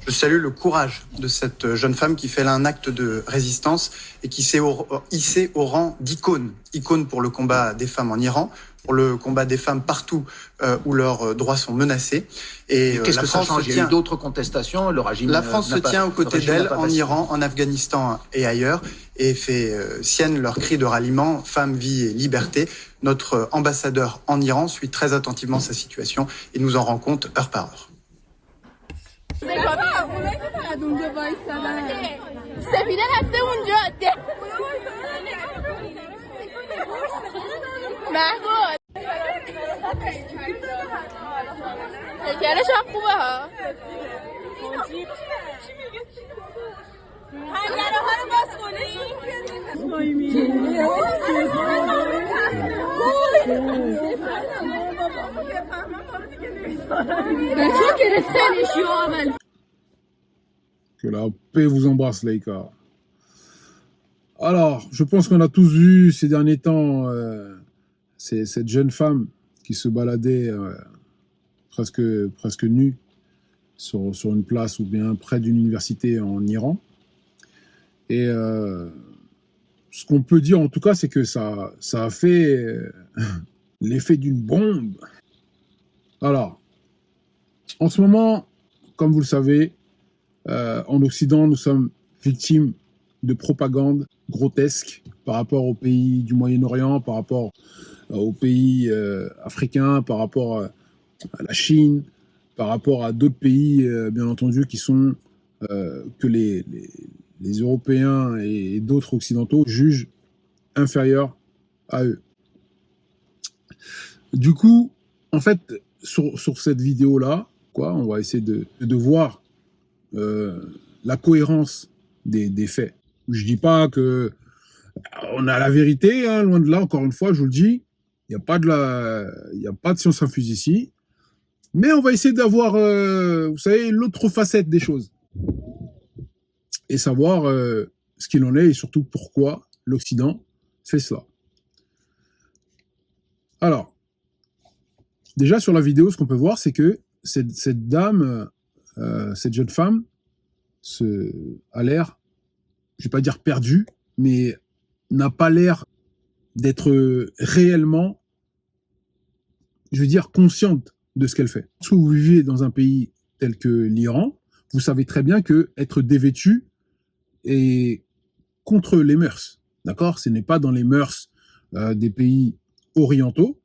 Je salue le courage de cette jeune femme qui fait là un acte de résistance et qui s'est hissée au rang d'icône. Icône pour le combat des femmes en Iran, pour le combat des femmes partout où leurs droits sont menacés. Et qu'est-ce que ça change? Il y a eu d'autres contestations, le régime... La France se tient aux côtés d'elles en Iran, en Afghanistan et ailleurs, et fait sienne leur cri de ralliement, femmes, vie et liberté. Notre ambassadeur en Iran suit très attentivement sa situation et nous en rend compte heure par heure. Que la paix vous embrasse, Laïka. Alors, je pense qu'on a tous vu ces derniers temps cette jeune femme qui se baladait presque nue sur une place ou bien près d'une université en Iran. Et ce qu'on peut dire en tout cas, c'est que ça a fait l'effet d'une bombe. Alors, en ce moment, comme vous le savez, en Occident, nous sommes victimes de propagande grotesque par rapport aux pays du Moyen-Orient, par rapport aux pays africains, par rapport à la Chine, par rapport à d'autres pays, bien entendu, qui sont que les Européens et d'autres Occidentaux jugent inférieurs à eux. Du coup, en fait, sur cette vidéo-là, on va essayer de voir la cohérence des faits. Je dis pas que on a la vérité, hein, loin de là, encore une fois, je vous le dis, il n'y a pas de science infuse ici, mais on va essayer d'avoir, vous savez, l'autre facette des choses, et savoir ce qu'il en est, et surtout pourquoi l'Occident fait cela. Alors, déjà sur la vidéo, ce qu'on peut voir, c'est que cette dame, cette jeune femme, a l'air, je vais pas dire perdue, mais n'a pas l'air d'être réellement, je veux dire, consciente de ce qu'elle fait. Si vous vivez dans un pays tel que l'Iran, vous savez très bien que être dévêtu est contre les mœurs, d'accord? Ce n'est pas dans les mœurs des pays orientaux,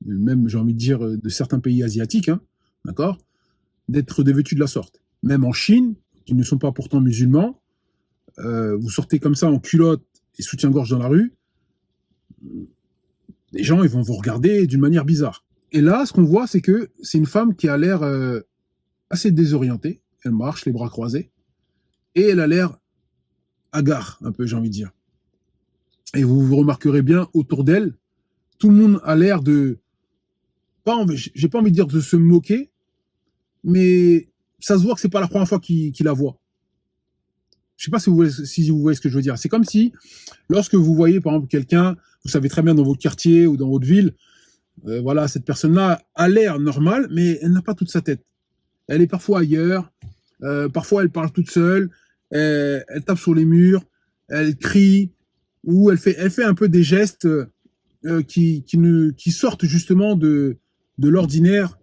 même j'ai envie de dire de certains pays asiatiques, hein, d'accord? D'être dévêtu de la sorte. Même en Chine, qui ne sont pas pourtant musulmans, vous sortez comme ça en culotte et soutien-gorge dans la rue, les gens ils vont vous regarder d'une manière bizarre. Et là, ce qu'on voit, c'est que c'est une femme qui a l'air assez désorientée. Elle marche, les bras croisés, et elle a l'air hagard, un peu, j'ai envie de dire. Et vous remarquerez bien, autour d'elle, tout le monde a l'air de... j'ai pas envie de dire de se moquer, mais ça se voit que c'est pas la première fois qu'il la voit. Je sais pas si vous voyez ce que je veux dire. C'est comme si, lorsque vous voyez, par exemple, quelqu'un, vous savez très bien dans votre quartier ou dans votre ville, voilà, cette personne-là a l'air normale, mais elle n'a pas toute sa tête. Elle est parfois ailleurs, parfois elle parle toute seule, elle tape sur les murs, elle crie, ou elle fait un peu des gestes qui sortent justement de l'ordinaire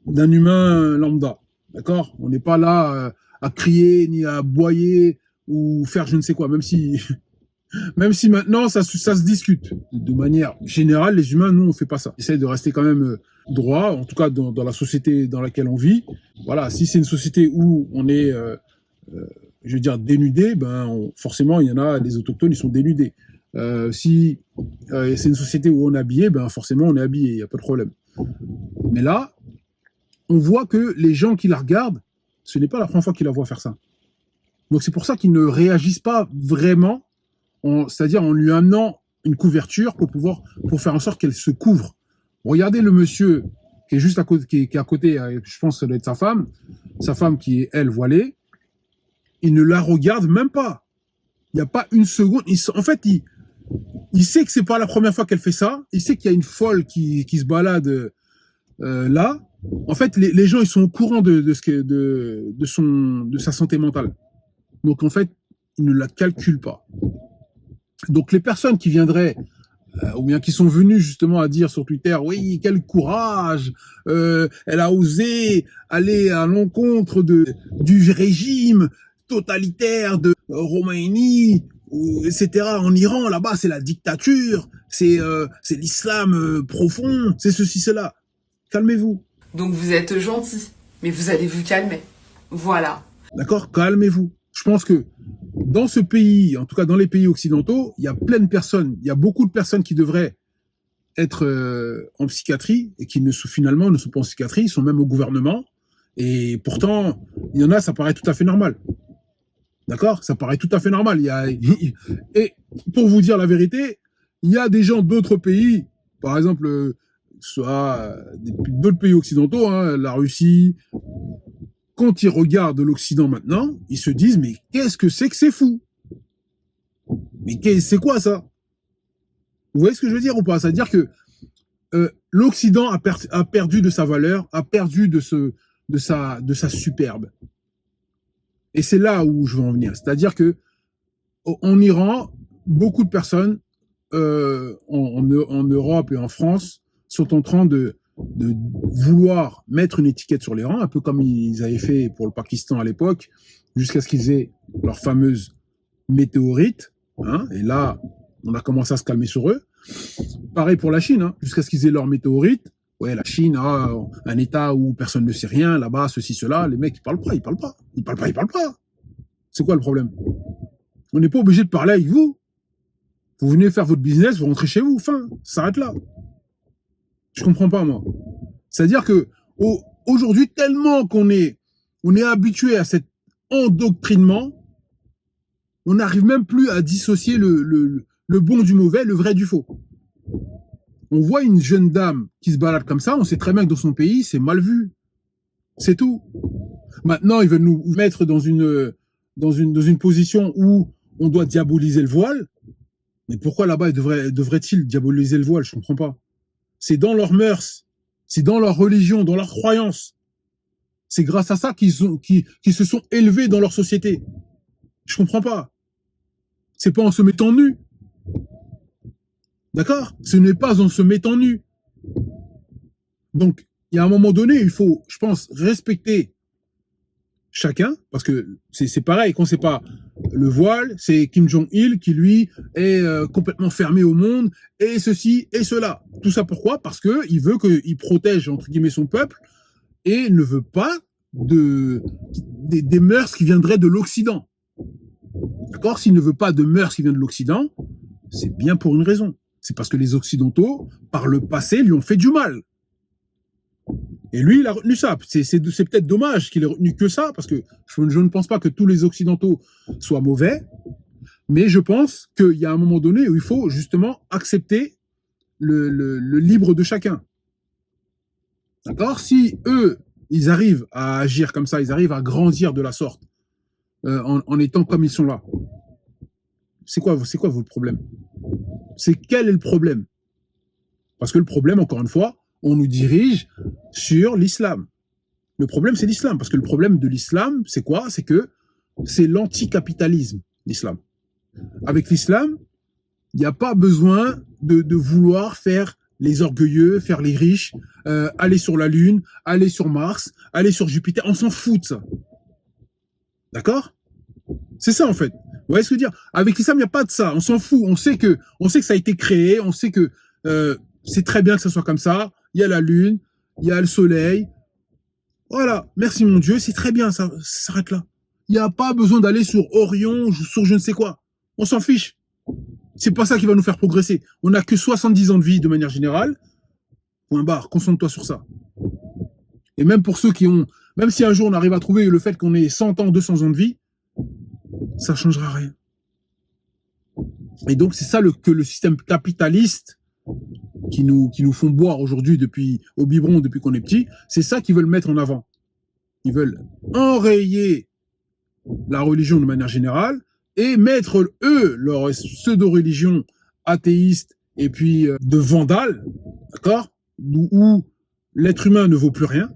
d'un humain lambda. D'accord? On n'est pas là à crier, ni à aboyer, ou faire je ne sais quoi, même si maintenant ça se discute. De manière générale, les humains, nous, on fait pas ça. On essaie de rester quand même droit, en tout cas dans la société dans laquelle on vit. Voilà, si c'est une société où on est, je veux dire, dénudé, forcément, il y en a, les autochtones, ils sont dénudés. Si c'est une société où on est habillé, forcément, on est habillé, il n'y a pas de problème. Mais là, on voit que les gens qui la regardent, ce n'est pas la première fois qu'ils la voient faire ça. Donc c'est pour ça qu'ils ne réagissent pas vraiment, c'est-à-dire en lui amenant une couverture pour faire en sorte qu'elle se couvre. Regardez le monsieur qui est juste à côté, qui est à côté, je pense que ça doit être sa femme qui est, elle, voilée. Il ne la regarde même pas. Il n'y a pas une seconde. En fait, il sait que c'est pas la première fois qu'elle fait ça. Il sait qu'il y a une folle qui se balade là. En fait, les gens, ils sont au courant de sa santé mentale. Donc, en fait, ils ne la calculent pas. Donc, les personnes qui viendraient, ou bien qui sont venues justement à dire sur Twitter, oui, quel courage, elle a osé aller à l'encontre du régime totalitaire de Khomeini, etc. En Iran, là-bas, c'est la dictature, c'est l'islam profond, c'est ceci, cela. Calmez-vous. Donc vous êtes gentil, mais vous allez vous calmer. Voilà. D'accord? Calmez-vous. Je pense que dans ce pays, en tout cas dans les pays occidentaux, il y a plein de personnes, il y a beaucoup de personnes qui devraient être en psychiatrie et qui finalement ne sont pas en psychiatrie, ils sont même au gouvernement. Et pourtant, il y en a, ça paraît tout à fait normal. D'accord? Ça paraît tout à fait normal. Et pour vous dire la vérité, il y a des gens d'autres pays, par exemple, soit d'autres pays occidentaux, hein, la Russie, quand ils regardent l'Occident maintenant, ils se disent, mais qu'est-ce que c'est fou? Mais c'est quoi ça? Vous voyez ce que je veux dire ou pas? C'est-à-dire que l'Occident a perdu de sa valeur, a perdu de sa superbe. Et c'est là où je veux en venir. C'est-à-dire que en Iran, beaucoup de personnes en Europe et en France sont en train de vouloir mettre une étiquette sur l'Iran, un peu comme ils avaient fait pour le Pakistan à l'époque, jusqu'à ce qu'ils aient leur fameuse météorite. Hein, et là, on a commencé à se calmer sur eux. Pareil pour la Chine, hein, jusqu'à ce qu'ils aient leur météorite. Ouais, la Chine a un État où personne ne sait rien, là-bas, ceci, cela. Les mecs, ils parlent pas. C'est quoi le problème? On n'est pas obligé de parler avec vous. Vous venez faire votre business, vous rentrez chez vous, fin, ça s'arrête là. Je comprends pas, moi. C'est-à-dire que aujourd'hui, tellement qu'on est habitué à cet endoctrinement, on n'arrive même plus à dissocier le bon du mauvais, le vrai du faux. On voit une jeune dame qui se balade comme ça, on sait très bien que dans son pays, c'est mal vu. C'est tout. Maintenant, ils veulent nous mettre dans une position où on doit diaboliser le voile. Mais pourquoi là-bas, devraient-ils diaboliser le voile? Je comprends pas. C'est dans leurs mœurs, c'est dans leur religion, dans leur croyance. C'est grâce à ça qu'ils se sont élevés dans leur société. Je comprends pas. C'est pas en se mettant nu. D'accord? Ce n'est pas en se mettant nu. Donc, il y a un moment donné, il faut, je pense, respecter chacun, parce que c'est pareil, quand c'est pas le voile, c'est Kim Jong-il qui, lui, est complètement fermé au monde, et ceci et cela. Tout ça pourquoi? Parce qu'il veut qu'il protège, entre guillemets, son peuple, et ne veut pas des mœurs qui viendraient de l'Occident. D'accord? S'il ne veut pas de mœurs qui viennent de l'Occident, c'est bien pour une raison. C'est parce que les Occidentaux, par le passé, lui ont fait du mal. Et lui, il a retenu ça. C'est peut-être dommage qu'il ait retenu que ça, parce que je ne pense pas que tous les Occidentaux soient mauvais, mais je pense qu'il y a un moment donné où il faut justement accepter le libre de chacun. D'accord? Si eux, ils arrivent à agir comme ça, ils arrivent à grandir de la sorte, en étant comme ils sont là, c'est quoi votre problème? Quel est le problème? Parce que le problème, encore une fois, on nous dirige sur l'islam. Le problème, c'est l'islam. Parce que le problème de l'islam, c'est quoi? C'est que c'est l'anticapitalisme, l'islam. Avec l'islam, il n'y a pas besoin de vouloir faire les orgueilleux, faire les riches, aller sur la Lune, aller sur Mars, aller sur Jupiter. On s'en fout de ça. D'accord? C'est ça, en fait. Vous voyez ce que je veux dire? Avec l'islam, il n'y a pas de ça. On s'en fout. On sait que ça a été créé. On sait que c'est très bien que ça soit comme ça. Il y a la Lune, il y a le Soleil. Voilà. Merci, mon Dieu. C'est très bien. Ça s'arrête là. Il n'y a pas besoin d'aller sur Orion, sur je ne sais quoi. On s'en fiche. C'est pas ça qui va nous faire progresser. On n'a que 70 ans de vie de manière générale. Point barre. Concentre-toi sur ça. Et même pour ceux qui ont... Même si un jour on arrive à trouver le fait qu'on ait 100 ans, 200 ans de vie, ça ne changera rien. Et donc, c'est ça que le système capitaliste qui nous font boire aujourd'hui au biberon depuis qu'on est petit, c'est ça qu'ils veulent mettre en avant. Ils veulent enrayer la religion de manière générale et mettre, eux, leur pseudo-religion athéiste et puis de vandales, d'accord, où l'être humain ne vaut plus rien,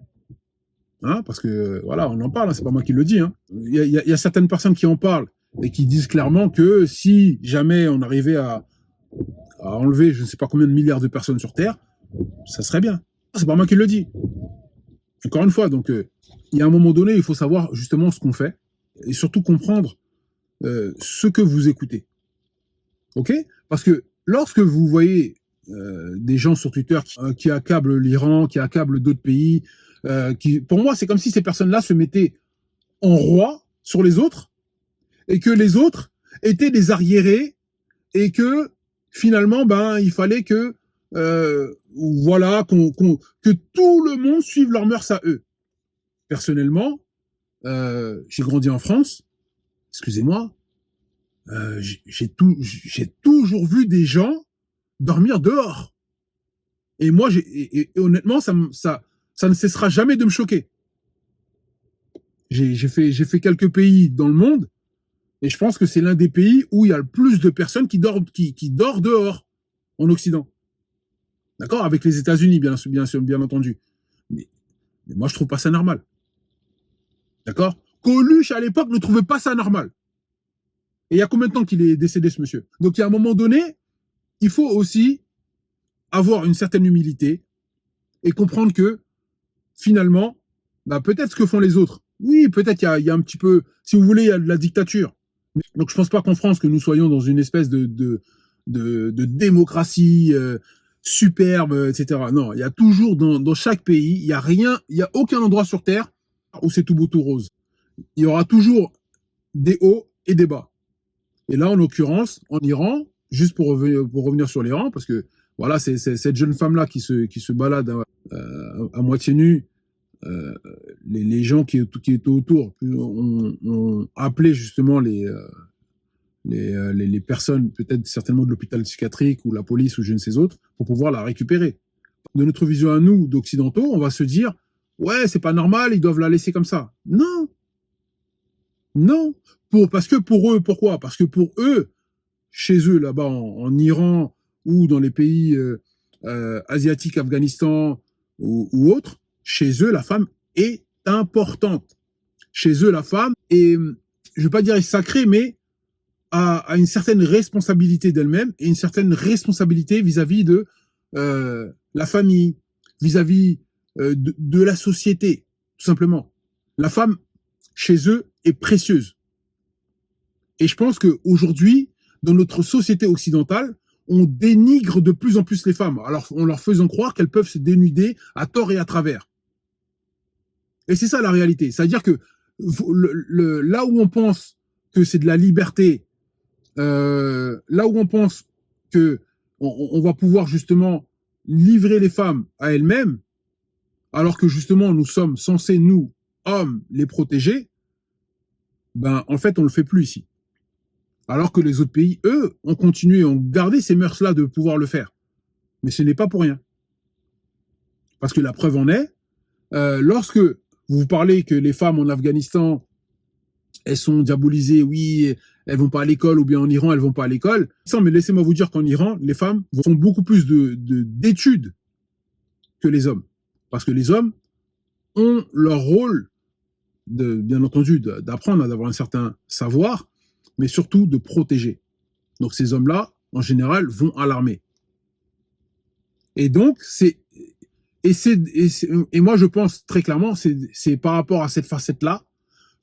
hein, parce que, voilà, on en parle, hein, c'est pas moi qui le dis. Hein. Il y a certaines personnes qui en parlent et qui disent clairement que si jamais on arrivait à enlever je ne sais pas combien de milliards de personnes sur Terre, ça serait bien. C'est pas moi qui le dis. Encore une fois, donc, il y a un moment donné, il faut savoir justement ce qu'on fait et surtout comprendre ce que vous écoutez. Ok? Parce que lorsque vous voyez des gens sur Twitter qui accablent l'Iran, qui accablent d'autres pays, pour moi, c'est comme si ces personnes-là se mettaient en roi sur les autres et que les autres étaient des arriérés et que finalement, ben, il fallait que voilà, que tout le monde suive leurs mœurs à eux. Personnellement, j'ai grandi en France. Excusez-moi, j'ai toujours vu des gens dormir dehors. Et moi, et honnêtement, ça ne cessera jamais de me choquer. J'ai fait quelques pays dans le monde, et je pense que c'est l'un des pays où il y a le plus de personnes qui dorment dehors en Occident. D'accord? Avec les États-Unis, bien entendu. Mais moi, je trouve pas ça normal. D'accord? Coluche, à l'époque, ne trouvait pas ça normal. Et il y a combien de temps qu'il est décédé, ce monsieur? Donc, il y a un moment donné, il faut aussi avoir une certaine humilité et comprendre que, finalement, bah, peut-être ce que font les autres. Oui, peut-être il y a un petit peu, si vous voulez, il y a de la dictature. Donc, je pense pas qu'en France, que nous soyons dans une espèce de démocratie superbe, etc. Non, il y a toujours, dans chaque pays, il y a aucun endroit sur Terre où c'est tout beau, tout rose. Il y aura toujours des hauts et des bas. Et là, en l'occurrence, en Iran, juste pour revenir sur l'Iran, parce que voilà, c'est cette jeune femme-là qui se balade à moitié nue. Les gens qui étaient autour ont appelé justement les personnes, peut-être certainement de l'hôpital psychiatrique ou la police ou je ne sais autres, pour pouvoir la récupérer. De notre vision à nous, d'occidentaux, on va se dire ouais, c'est pas normal, ils doivent la laisser comme ça. Non. Non. Parce que pour eux, pourquoi? Parce que pour eux, chez eux, là-bas, en Iran ou dans les pays asiatiques, Afghanistan ou autres, chez eux, la femme est importante. Chez eux, la femme est, je ne veux pas dire est sacrée, mais a une certaine responsabilité d'elle-même et une certaine responsabilité vis-à-vis de la famille, vis-à-vis de la société, tout simplement. La femme, chez eux, est précieuse. Et je pense qu'aujourd'hui, dans notre société occidentale, on dénigre de plus en plus les femmes, alors en leur faisant croire qu'elles peuvent se dénuder à tort et à travers. Et c'est ça la réalité. C'est-à-dire que là où on pense que c'est de la liberté, là où on pense que on va pouvoir justement livrer les femmes à elles-mêmes, alors que justement nous sommes censés, nous, hommes, les protéger, ben en fait on le fait plus ici. Alors que les autres pays, eux, ont continué, ont gardé ces mœurs-là de pouvoir le faire. Mais ce n'est pas pour rien. Parce que la preuve en est, lorsque vous parlez que les femmes en Afghanistan, elles sont diabolisées, oui, elles vont pas à l'école, ou bien en Iran, elles vont pas à l'école. Mais laissez-moi vous dire qu'en Iran, les femmes font beaucoup plus d'études que les hommes. Parce que les hommes ont leur rôle, bien entendu, d'apprendre, d'avoir un certain savoir, mais surtout de protéger. Donc ces hommes-là, en général, vont à l'armée. Et donc, et moi je pense très clairement, c'est par rapport à cette facette-là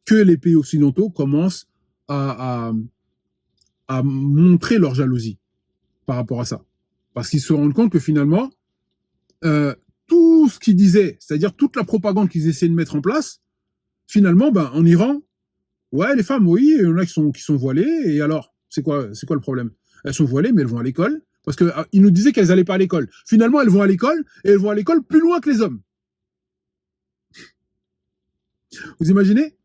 que les pays occidentaux commencent à montrer leur jalousie par rapport à ça. Parce qu'ils se rendent compte que finalement, tout ce qu'ils disaient, c'est-à-dire toute la propagande qu'ils essaient de mettre en place, finalement, ben, en Iran, ouais, les femmes, oui, il y en a qui sont voilées, et alors, c'est quoi le problème? Elles sont voilées, mais elles vont à l'école, parce qu'ils nous disaient qu'elles n'allaient pas à l'école. Finalement, elles vont à l'école, et elles vont à l'école plus loin que les hommes. Vous imaginez?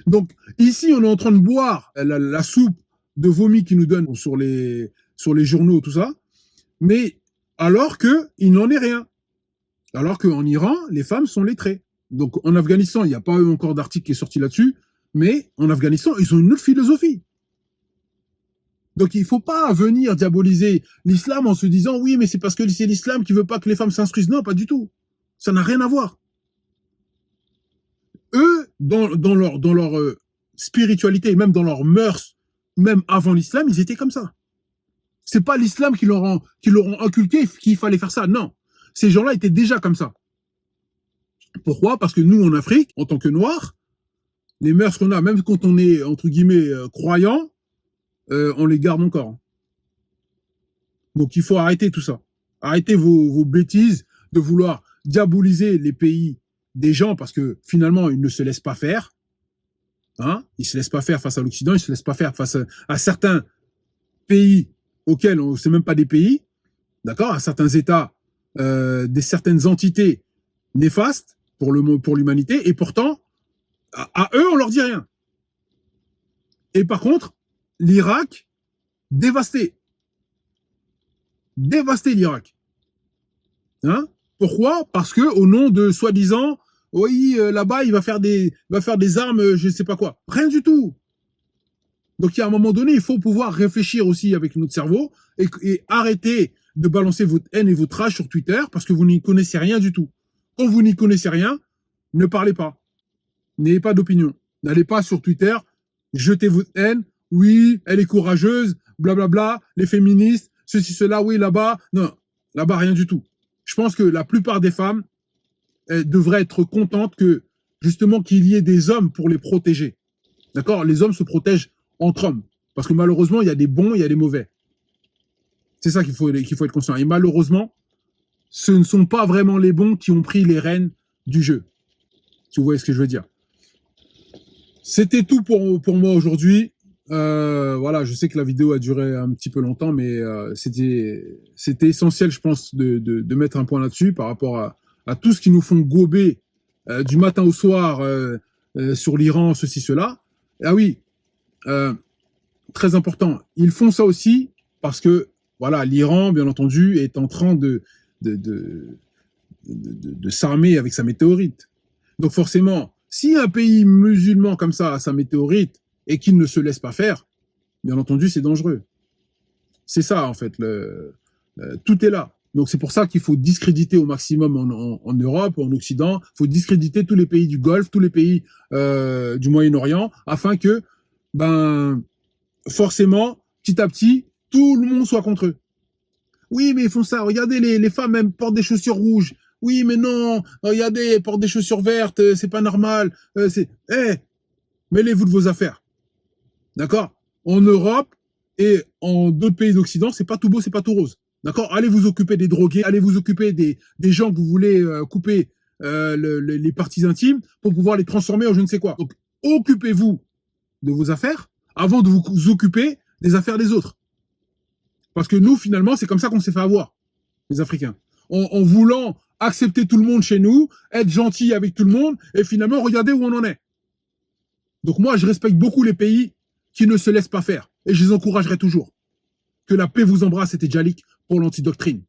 Donc, ici, on est en train de boire la soupe de vomi qu'ils nous donnent sur les journaux, tout ça, mais alors qu'il n'en est rien. Alors qu'en Iran, les femmes sont lettrées. Donc, en Afghanistan, il n'y a pas eu encore d'article qui est sorti là-dessus, mais en Afghanistan, ils ont une autre philosophie. Donc, il ne faut pas venir diaboliser l'islam en se disant « Oui, mais c'est parce que c'est l'islam qui ne veut pas que les femmes s'instruisent. » Non, pas du tout. Ça n'a rien à voir. Eux, dans leur spiritualité, même dans leurs mœurs, même avant l'islam, ils étaient comme ça. C'est pas l'islam qui leur ont inculqué qu'il fallait faire ça. Non. Ces gens-là étaient déjà comme ça. Pourquoi? Parce que nous, en Afrique, en tant que Noirs, les mœurs qu'on a, même quand on est, entre guillemets, croyant, on les garde encore. Donc, il faut arrêter tout ça. Arrêtez vos bêtises de vouloir diaboliser les pays des gens parce que, finalement, ils ne se laissent pas faire. Hein? Ils se laissent pas faire face à l'Occident, ils se laissent pas faire face à certains pays auxquels on ne sait même pas des pays, d'accord? À certains États, certaines entités néfastes pour l'humanité, et pourtant, à eux, on leur dit rien. Et par contre, l'Irak, dévasté. Dévasté l'Irak. Hein? Pourquoi? Parce que au nom de soi-disant, oui, là-bas, il va faire des armes, je ne sais pas quoi. Rien du tout. Donc, à un moment donné, il faut pouvoir réfléchir aussi avec notre cerveau et arrêter de balancer votre haine et votre rage sur Twitter parce que vous n'y connaissez rien du tout. Quand vous n'y connaissez rien, ne parlez pas. N'ayez pas d'opinion. N'allez pas sur Twitter, jetez votre haine. Oui, elle est courageuse, blablabla, les féministes, ceci, cela, oui, là-bas. Non, là-bas, rien du tout. Je pense que la plupart des femmes devraient être contentes que, justement, qu'il y ait des hommes pour les protéger. D'accord? Les hommes se protègent entre hommes. Parce que malheureusement, il y a des bons, il y a des mauvais. C'est ça qu'il faut être conscient. Et malheureusement, ce ne sont pas vraiment les bons qui ont pris les rênes du jeu. Si vous voyez ce que je veux dire. C'était tout pour moi aujourd'hui. Voilà, je sais que la vidéo a duré un petit peu longtemps, mais c'était essentiel, je pense, de mettre un point là-dessus par rapport à tout ce qui nous font gober du matin au soir sur l'Iran, ceci, cela. Ah oui, très important. Ils font ça aussi parce que voilà, l'Iran, bien entendu, est en train de s'armer avec sa météorite. Donc forcément, si un pays musulman comme ça a sa météorite et qu'il ne se laisse pas faire, bien entendu, c'est dangereux. C'est ça, en fait. Tout est là. Donc c'est pour ça qu'il faut discréditer au maximum en Europe, en Occident. Il faut discréditer tous les pays du Golfe, tous les pays du Moyen-Orient, afin que, forcément, petit à petit, tout le monde soit contre eux. Oui, mais ils font ça. Regardez, les femmes, elles portent des chaussures rouges. Oui, mais non, regardez, elles portent des chaussures vertes, c'est pas normal. Mêlez-vous de vos affaires. D'accord? En Europe et en d'autres pays d'Occident, c'est pas tout beau, c'est pas tout rose. D'accord? Allez vous occuper des drogués, allez vous occuper des gens que vous voulez couper les parties intimes pour pouvoir les transformer en je ne sais quoi. Donc, occupez-vous de vos affaires avant de vous occuper des affaires des autres. Parce que nous, finalement, c'est comme ça qu'on s'est fait avoir, les Africains. En voulant accepter tout le monde chez nous, être gentil avec tout le monde, et finalement, regardez où on en est. Donc moi, je respecte beaucoup les pays qui ne se laissent pas faire. Et je les encouragerai toujours. Que la paix vous embrasse, c'était Djalik pour l'antidoctrine.